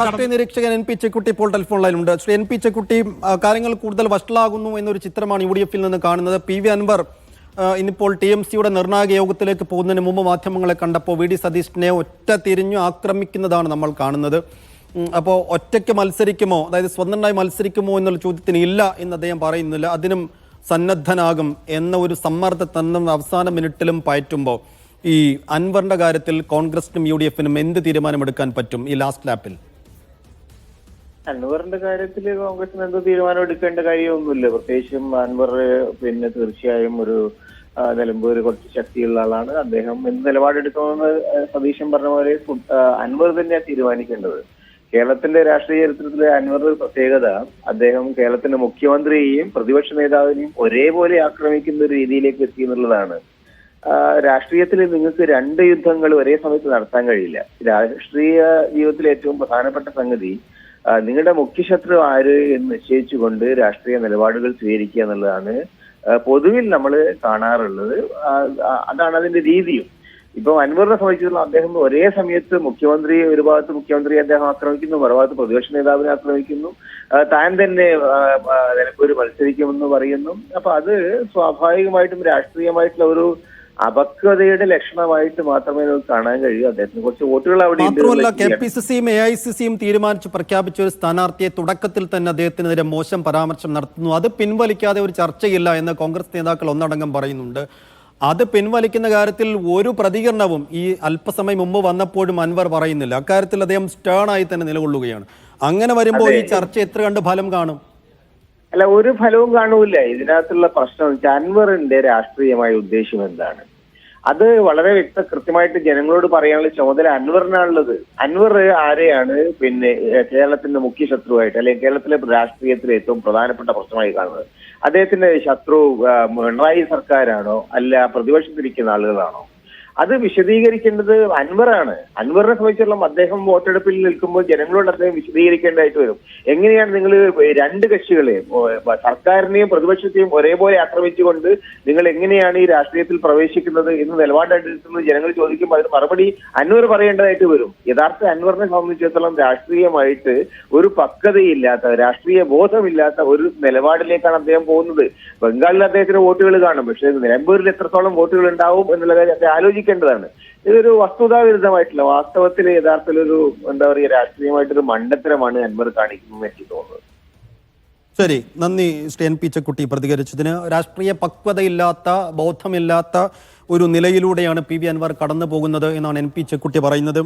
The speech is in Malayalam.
രാഷ്ട്രീയ നിരീക്ഷകൻ എൻ പി ചെക്കുട്ടി ഇപ്പോൾ ടെലിഫോൺ ലൈനിലുണ്ട്. ശ്രീ എൻ പി ചെക്കുട്ടി, കാര്യങ്ങൾ കൂടുതൽ വഷളാകുന്നു എന്നൊരു ചിത്രമാണ് UDF-ൽ നിന്ന് കാണുന്നത്. PV അൻവർ ഇന്നിപ്പോൾ TMC-യുടെ നിർണായക യോഗത്തിലേക്ക് പോകുന്നതിന് മുമ്പ് മാധ്യമങ്ങളെ കണ്ടപ്പോൾ VD സതീഷിനെ ഒറ്റ തിരിഞ്ഞു ആക്രമിക്കുന്നതാണ് നമ്മൾ കാണുന്നത്. അപ്പോൾ ഒറ്റയ്ക്ക് മത്സരിക്കുമോ, അതായത് സ്വതന്ത്രമായി മത്സരിക്കുമോ എന്നുള്ള ചോദ്യത്തിന് ഇല്ല എന്ന് അദ്ദേഹം പറയുന്നില്ല, അതിനും സന്നദ്ധനാകും എന്ന ഒരു സമ്മർദ്ദം അവസാന മിനിറ്റിലും പയറ്റുമ്പോൾ ഈ അൻവറിന്റെ കാര്യത്തിൽ കോൺഗ്രസിനും UDF-നും എന്ത് തീരുമാനമെടുക്കാൻ പറ്റും ഈ ലാസ്റ്റ് ലാപ്പിൽ? അൻവറിന്റെ കാര്യത്തിൽ കോൺഗ്രസിന് എന്തോ തീരുമാനം എടുക്കേണ്ട കാര്യമൊന്നുമില്ല. പ്രത്യേകിച്ചും അൻവർ തീർച്ചയായും ഒരു നിലമ്പൂർ കുറച്ച് ശക്തിയുള്ള ആളാണ്. അദ്ദേഹം എന്ത് നിലപാടെടുക്കണമെന്ന് സതീശൻ പറഞ്ഞ പോലെ അൻവർ തന്നെയാണ് തീരുമാനിക്കേണ്ടത്. കേരളത്തിന്റെ രാഷ്ട്രീയ ചരിത്രത്തിലെ അൻവറിന്റെ പ്രത്യേകത, അദ്ദേഹം കേരളത്തിന്റെ മുഖ്യമന്ത്രിയെയും പ്രതിപക്ഷ നേതാവിനെയും ഒരേപോലെ ആക്രമിക്കുന്ന ഒരു രീതിയിലേക്ക് എത്തി എന്നുള്ളതാണ്. രാഷ്ട്രീയത്തിൽ നിങ്ങൾക്ക് രണ്ട് യുദ്ധങ്ങൾ ഒരേ സമയത്ത് നടത്താൻ കഴിയില്ല. രാഷ്ട്രീയ ജീവിതത്തിലെ ഏറ്റവും പ്രധാനപ്പെട്ട സംഗതി നിങ്ങളുടെ മുഖ്യശത്രു ആര് എന്ന് നിശ്ചയിച്ചുകൊണ്ട് രാഷ്ട്രീയ നിലപാടുകൾ സ്വീകരിക്കുക എന്നുള്ളതാണ് പൊതുവിൽ നമ്മൾ കാണാറുള്ളത്. അതാണ് അതിന്റെ രീതിയും. ഇപ്പൊ അൻവറിനെ സംബന്ധിച്ചിടത്തോളം അദ്ദേഹം ഒരേ സമയത്ത് ഒരു ഭാഗത്ത് മുഖ്യമന്ത്രിയെ അദ്ദേഹം ആക്രമിക്കുന്നു, മറുഭാഗത്ത് പ്രതിപക്ഷ നേതാവിനെ ആക്രമിക്കുന്നു, താൻ തന്നെ ഒരു മത്സരിക്കുമെന്ന് പറയുന്നു. അപ്പൊ അത് സ്വാഭാവികമായിട്ടും രാഷ്ട്രീയമായിട്ടുള്ള ഒരു അപക്വതയുടെ ലക്ഷണമായിട്ട് മാത്രമേ നമുക്ക് കാണാൻ കഴിയൂ. അദ്ദേഹത്തിന് കുറച്ച് വോട്ടുകൾ അവിടെ മാത്രമല്ല, KPCC-യും AICC-യും തീരുമാനിച്ച് പ്രഖ്യാപിച്ച ഒരു സ്ഥാനാർത്ഥിയെ തുടക്കത്തിൽ തന്നെ അദ്ദേഹത്തിനെതിരെ മോശം പരാമർശം നടത്തുന്നു. അത് പിൻവലിക്കാതെ ഒരു ചർച്ചയില്ല എന്ന് കോൺഗ്രസ് നേതാക്കൾ ഒന്നടങ്കം പറയുന്നുണ്ട്. അത് പിൻവലിക്കുന്ന കാര്യത്തിൽ ഒരു പ്രതികരണവും ഈ അല്പസമയം മുമ്പ് വന്നപ്പോഴും അൻവർ പറയുന്നില്ല. അക്കാര്യത്തിൽ അദ്ദേഹം സ്റ്റേണായി തന്നെ നിലകൊള്ളുകയാണ്. അങ്ങനെ വരുമ്പോൾ ഈ ചർച്ച എത്ര കണ്ട് ഫലം കാണും? അല്ല, ഒരു ഫലവും കാണൂല. ഇതിനകത്തുള്ള പ്രശ്നം അൻവറിന്റെ രാഷ്ട്രീയമായ ഉദ്ദേശം എന്താണ്? അത് വളരെ കൃത്യമായിട്ട് ജനങ്ങളോട് പറയാനുള്ള ചുമതല അൻവറിനാണുള്ളത്. അൻവർ ആരെയാണ് കേരളത്തിന്റെ മുഖ്യ ശത്രുവായിട്ട്, അല്ലെങ്കിൽ കേരളത്തിലെ രാഷ്ട്രീയത്തിലെ ഏറ്റവും പ്രധാനപ്പെട്ട പ്രശ്നമായി കാണുന്നത്? അദ്ദേഹത്തിന്റെ ശത്രു പിണറായി സർക്കാരാണോ, അല്ല പ്രതിപക്ഷത്തിരിക്കുന്ന ആളുകളാണോ? അത് വിശദീകരിക്കേണ്ടത് അൻവറാണ്. അൻവറിനെ സംബന്ധിച്ചിടത്തോളം അദ്ദേഹം വോട്ടെടുപ്പിൽ നിൽക്കുമ്പോൾ ജനങ്ങളോട് അദ്ദേഹം വിശദീകരിക്കേണ്ടതായിട്ട് വരും. എങ്ങനെയാണ് നിങ്ങൾ രണ്ട് കക്ഷികളെയും, സർക്കാരിനെയും പ്രതിപക്ഷത്തെയും ഒരേപോലെ ആക്രമിച്ചുകൊണ്ട് നിങ്ങൾ എങ്ങനെയാണ് ഈ രാഷ്ട്രീയത്തിൽ പ്രവേശിക്കുന്നത് എന്ന് നിലപാടെടുക്കുന്നത് ജനങ്ങൾ ചോദിക്കുമ്പോൾ അതിന് മറുപടി അൻവർ പറയേണ്ടതായിട്ട് വരും. യഥാർത്ഥ അൻവറിനെ സംബന്ധിച്ചിടത്തോളം രാഷ്ട്രീയമായിട്ട് ഒരു പക്വതയില്ലാത്ത, രാഷ്ട്രീയ ബോധമില്ലാത്ത ഒരു നിലപാടിലേക്കാണ് അദ്ദേഹം പോകുന്നത്. ബംഗാളിൽ അദ്ദേഹത്തിന് വോട്ടുകൾ കാണും, പക്ഷേ നിലമ്പൂരിൽ എത്രത്തോളം വോട്ടുകൾ ഉണ്ടാവും എന്നുള്ള കാര്യം അദ്ദേഹം ആലോചിക്കേണ്ടതാണ്. ഇതൊരു വസ്തുതാവിരുദ്ധമായിട്ടില്ല, വാസ്തവത്തിൽ യഥാർത്ഥത്തിൽ ഒരു രാഷ്ട്രീയമായിട്ടൊരു മണ്ടത്തരമാണ് അൻവർ കാണിക്കുന്നത് എനിക്ക് തോന്നുന്നത്. ശരി, നന്ദി ശ്രീ എൻ പി ചെക്കുട്ടി പ്രതികരിച്ചതിന്. രാഷ്ട്രീയ പക്വതയില്ലാത്ത, ബോധമില്ലാത്ത ഒരു നിലയിലൂടെയാണ് PV അൻവർ കടന്നു പോകുന്നത് എന്നാണ് എൻ പി ചെക്കുട്ടി പറയുന്നത്.